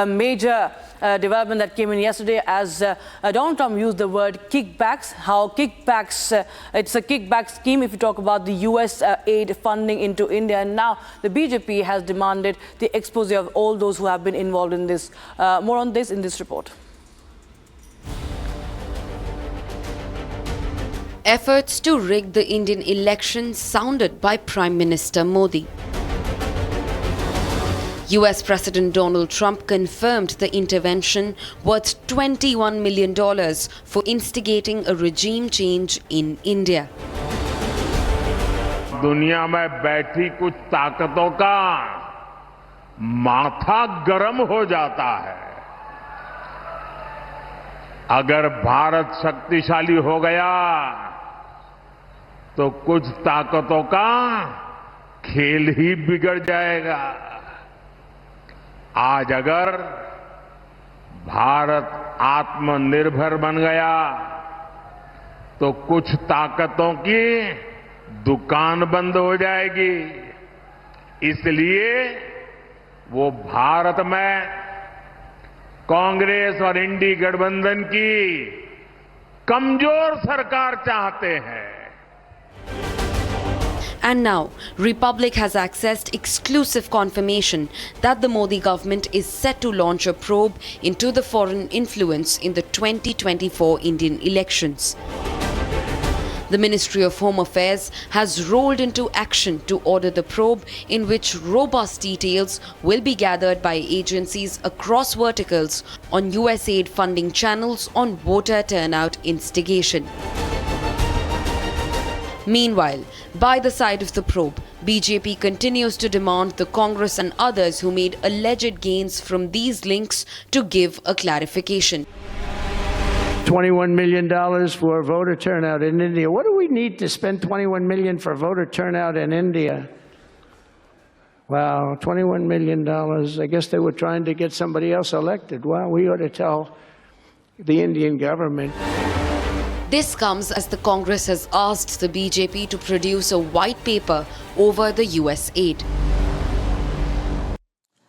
major development that came in yesterday as Donald Trump used the word kickbacks. How kickbacks, it's a kickback scheme if you talk about the USAID funding into India. And now the BJP has demanded the expose of all those who have been involved in this. More on this in this report. Efforts to rig the Indian election sounded by Prime Minister Modi. US President Donald Trump confirmed the intervention worth $21 million for instigating a regime change in India. दुनिया में बैठी कुछ ताकतों का माथा गर्म हो जाता है। अगर भारत शक्तिशाली हो गया तो कुछ ताकतों का खेल ही बिगड़ जाएगा। आज अगर भारत आत्मनिर्भर बन गया तो कुछ ताकतों की दुकान बंद हो जाएगी। इसलिए वो भारत में कांग्रेस और इंडी गठबंधन की कमजोर सरकार चाहते हैं। And now, Republic has accessed exclusive confirmation that the Modi government is set to launch a probe into the foreign influence in the 2024 Indian elections. The Ministry of Home Affairs has rolled into action to order the probe, in which robust details will be gathered by agencies across verticals on USAID funding channels on voter turnout instigation. Meanwhile, by the side of the probe, BJP continues to demand the Congress and others who made alleged gains from these links to give a clarification. $21 million for voter turnout in India. What do we need to spend $21 million for voter turnout in India? Wow, $21 million. I guess they were trying to get somebody else elected. Well, we ought to tell the Indian government. This comes as the Congress has asked the BJP to produce a white paper over the US aid.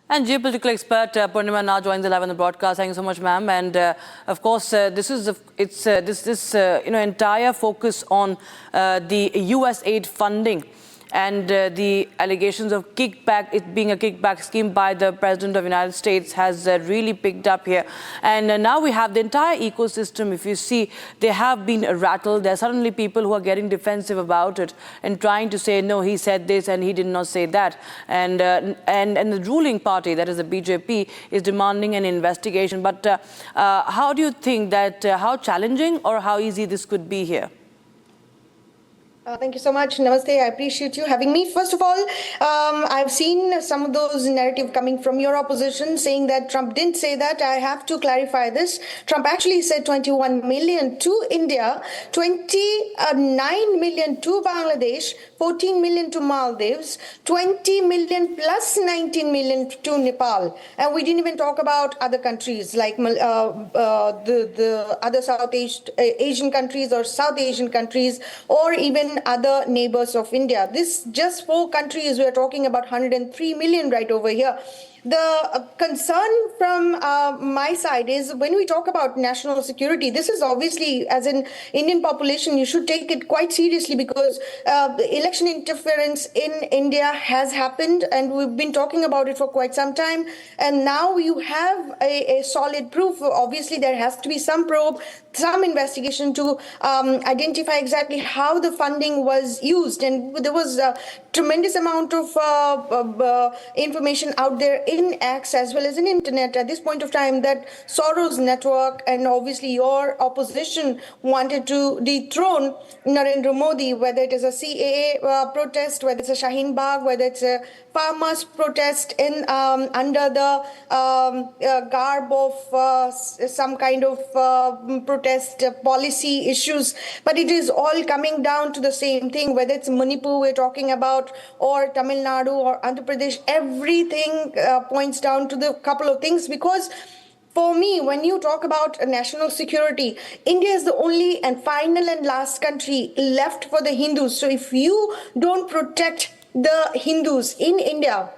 And geopolitical expert Purnima now joins the live on the broadcast. Thank you so much, ma'am. And of course, this is entire focus on the USAID funding and the allegations of kickback, it being a kickback scheme by the President of the United States, has really picked up here. And now we have the entire ecosystem. If you see, they have been rattled. There are suddenly people who are getting defensive about it and trying to say, no, he said this and he did not say that. And the ruling party, that is the BJP, is demanding an investigation. But how do you think that, how challenging or how easy this could be here? Thank you so much. Namaste. I appreciate you having me. First of all, I've seen some of those narrative coming from your opposition saying that Trump didn't say that. I have to clarify this. Trump actually said 21 million to India, 29 million to Bangladesh, 14 million to Maldives, 20 million plus 19 million to Nepal. And we didn't even talk about other countries like the other South Asian countries or South Asian countries, or even other neighbors of India. This just 4 countries, we are talking about 103 million right over here. The concern from my side is when we talk about national security, this is obviously, as an Indian population, you should take it quite seriously because election interference in India has happened and we've been talking about it for quite some time. And now you have a solid proof. Obviously, there has to be some probe, some investigation to identify exactly how the funding was used. And there was a tremendous amount of information out there in X as well as in internet at this point of time that Soros network and obviously your opposition wanted to dethrone Narendra Modi, whether it is a CAA protest, whether it's a Shaheen Bagh, whether it's a farmers protest in under the garb of some kind of protest policy issues. But it is all coming down to the same thing, whether it's Manipur we're talking about or Tamil Nadu or Andhra Pradesh, everything points down to the couple of things. Because for me, when you talk about national security, India is the only and final and last country left for the Hindus. So if you don't protect the Hindus in India,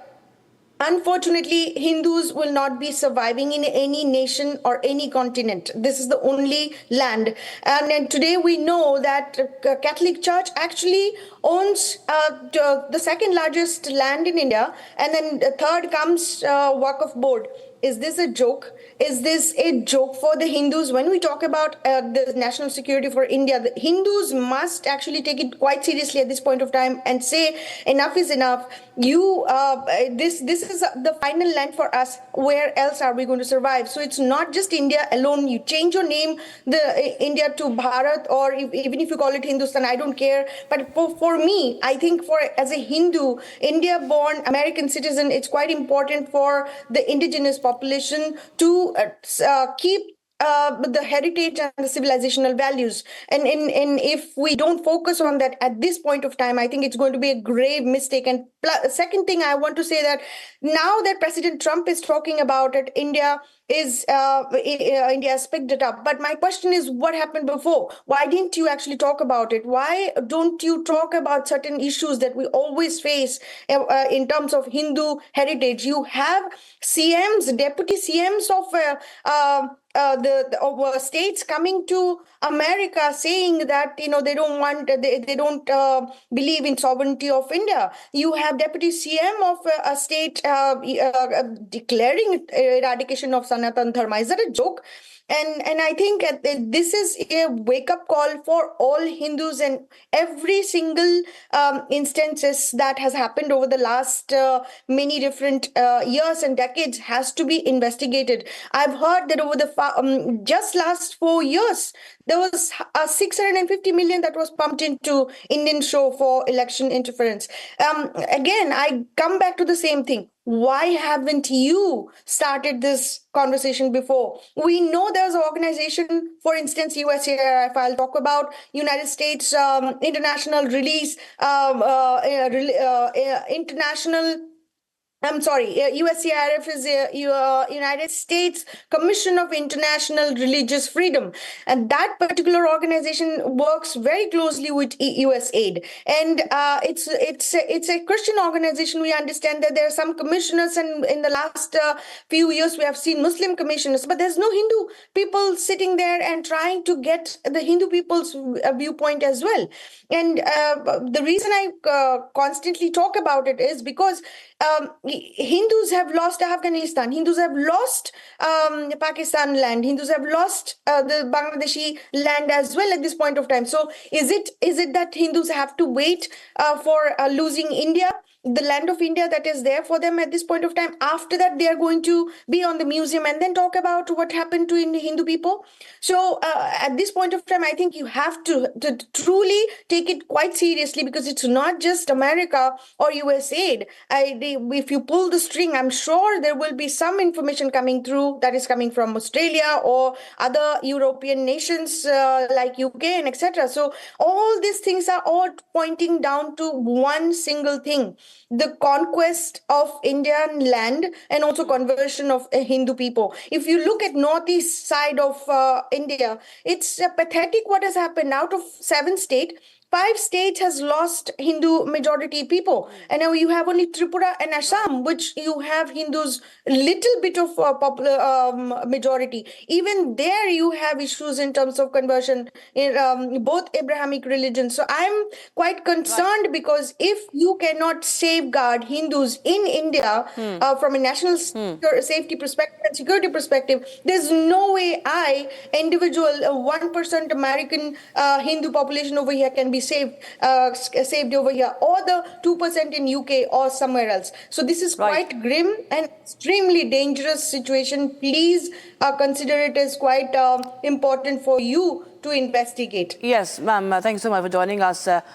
Unfortunately, Hindus will not be surviving in any nation or any continent. This is the only land. And then today we know that Catholic Church actually owns the second largest land in India. And then the third comes Waqf Board. Is this a joke? Is this a joke for the Hindus? When we talk about the national security for India, the Hindus must actually take it quite seriously at this point of time and say enough is enough. This is the final land for us. Where else are we going to survive? So it's not just India alone. You change your name, India to Bharat, or even if you call it Hindustan, I don't care. But for me, I think as a Hindu, India-born American citizen, it's quite important for the indigenous population to keep the heritage and the civilizational values. And if we don't focus on that at this point of time, I think it's going to be a grave mistake. And second thing, I want to say that now that President Trump is talking about it, India has picked it up. But my question is, what happened before? Why didn't you actually talk about it? Why don't you talk about certain issues that we always face in terms of Hindu heritage? You have CMs, deputy CMs of the states coming to America saying that they don't believe in sovereignty of India. You have deputy CM of a state declaring eradication of Sanatan Dharma. Is that a joke? And I think this is a wake-up call for all Hindus, and every single instances that has happened over the last many different years and decades has to be investigated. I've heard that over the just last 4 years, there was 650 million that was pumped into Indian show for election interference. Again, I come back to the same thing. Why haven't you started this conversation before? We know there's an organization, for instance, USAID, if I'll talk about United States International Release, USCIRF is United States Commission of International Religious Freedom. And that particular organization works very closely with USAID. And it's a Christian organization. We understand that there are some commissioners, and in the last few years, we have seen Muslim commissioners, but there's no Hindu people sitting there and trying to get the Hindu people's viewpoint as well. And the reason I constantly talk about it is because Hindus have lost Afghanistan, Hindus have lost Pakistan land, Hindus have lost the Bangladeshi land as well at this point of time. So is it that Hindus have to wait for losing India, the land of India that is there for them at this point of time? After that, they are going to be on the museum and then talk about what happened to Hindu people. So at this point of time, I think you have to truly take it quite seriously, because it's not just America or USAID. If you pull the string, I'm sure there will be some information coming through that is coming from Australia or other European nations like UK and etc. So all these things are all pointing down to one single thing: the conquest of Indian land and also conversion of Hindu people. If you look at northeast side of India, it's pathetic what has happened. Out of 7 states, 5 states has lost Hindu majority people, and now you have only Tripura and Assam, which you have Hindus little bit of popular majority. Even there you have issues in terms of conversion in both Abrahamic religions. So I'm quite concerned, because if you cannot safeguard Hindus in India from a national safety perspective and security perspective, there's no way individual 1% American Hindu population over here can be saved over here, or the 2% in UK or somewhere else. So this is quite grim and extremely dangerous situation. Please consider it as quite important for you to investigate. Yes, ma'am. Thank you so much for joining us.